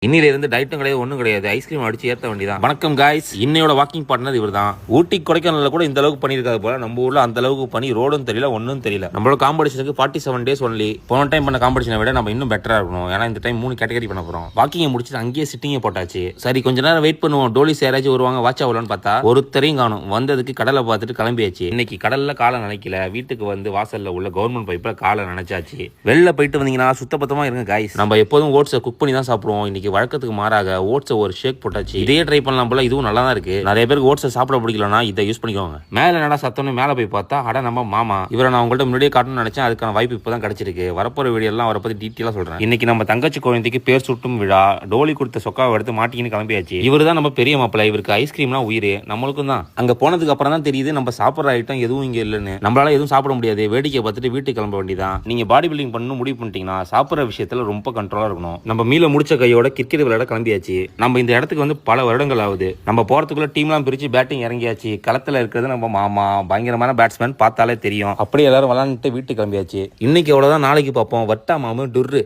இன்னில இருந்து டயட்டும் கிடையாது, ஒன்றும் கிடையாது. ஐஸ்கிரீம் அடிச்சு ஏற்ற வேண்டியதான். வணக்கம் காய்ஸ், இன்னையோட வாக்கிங் பார்ட்னர் இவர் தான். ஊட்டி கொடைக்கானல்ல கூட இந்த அளவுக்கு பண்ணியிருக்காது போல, நம்ம ஊர்ல அந்த அளவுக்கு பண்ணி ரோடும் தெரியல, ஒன்றும் தெரியல. நம்மளோட காம்படிஷனுக்கு 47 days ஒன்லி. போன டைம் பண்ண காம்படிஷனை விட நம்ம இன்னும் பெட்டரா இருக்கணும். ஏன்னா இந்த டைம் 3 கேட்டகரி பண்ண போறோம். வாக்கிங்கை முடிச்சுட்டு அங்கேயே சிட்டிங்க போட்டாச்சு. சரி கொஞ்ச நேரம் வெயிட் பண்ணுவோம், டோலிஸ் யாராச்சும் வருவாங்க வாட்ச் ஆகலான்னு பார்த்தா ஒருத்தரையும் காணும். வந்ததுக்கு கடலை பார்த்துட்டு கிளம்பியாச்சு. இன்னைக்கு கடல்ல காலை நினைக்கல, வீட்டுக்கு வந்து வாசல்ல உள்ள கவர்மெண்ட் பைப்ல காலை நினைச்சாச்சு. வெளில போயிட்டு வந்தீங்கன்னா சுத்தபத்தமா இருங்க காய்ஸ். நம்ம எப்போதும் ஓட்ஸை குக் பண்ணி தான் சாப்பிடுவோம். இன்னைக்கு வழக்கத்துக்கு மாறாக ஓட்ஸ் ஒரு ஷேக் போட்டாச்சு. இதே ட்ரை பண்ணலாம் போல, இதுவும் நல்லா தான் இருக்கு. நிறைய பேருக்கு ஓட்ஸ் சாப்பிட பிடிக்கலனா இதை யூஸ் பண்ணிக்கோங்க. மேல என்னடா சத்தம்னு மேல போய் பார்த்தா அட நம்ம மாமா. இவரை நான் உங்கள்ட்ட முன்னாடியே காட்டணும்னு நினைச்சேன், அதுக்கான வாய்ப்பு இப்பதான் கிடைச்சிருக்கு. வரப்போற வீடியோ எல்லாம் அவரை பத்தி டீட்டெயிலா சொல்றேன். இன்னைக்கு நம்ம தங்கச்சி குழந்தைக்கு பேர் சுட்டும் விழா. டோலி கொடுத்த சொக்காவை எடுத்து மாட்டிக்கின்னு கிளம்பியாச்சு. இவர் தான் நம்ம பெரிய மாப்பிள்ளை. இவருக்கு ஐஸ்கிரீம்னா உயிர், நம்மளுக்கும் தான். அங்க போனதுக்கு அப்புறம் தான் தெரியுது நம்ம சாப்பிட்ற ஐட்டம் எதுவும் இங்க இல்லைன்னு. நம்மளால எதுவும் சாப்பிட முடியாது. வேடிக்கை பார்த்துட்டு வீட்டுக்கு கிளம்ப வேண்டியதான். நீங்க பாடி பில்டிங் பண்ணணும் முடிவு பண்ணிட்டீங்கன்னா சாப்பிட்ற விஷயத்துல ரொம்ப கண்ட்ரோலா இருக்கணும். நம்ம மீள முடிச்ச கையோட கிரிக்கெட் விளையாட கிளம்பியாச்சு. நம்ம இந்த இடத்துக்கு வந்து பல வருடங்கள் ஆகுது. நம்ம போறதுக்குள்ள டீம்லாம் பிரிச்சு பேட்டிங் இறங்கியாச்சு. களத்துல இருக்கிறது நம்ம மாமா, பயங்கரமான பேட்ஸ்மேன், பார்த்தாலே தெரியும். அப்படியே எல்லாரும் விளையாண்டுட்டு வீட்டுக்கு கிளம்பியாச்சு. இன்னைக்கு அவ்வளவுதான், நாளைக்கு பார்ப்போம். வட்டா மாமு டுர்ரு.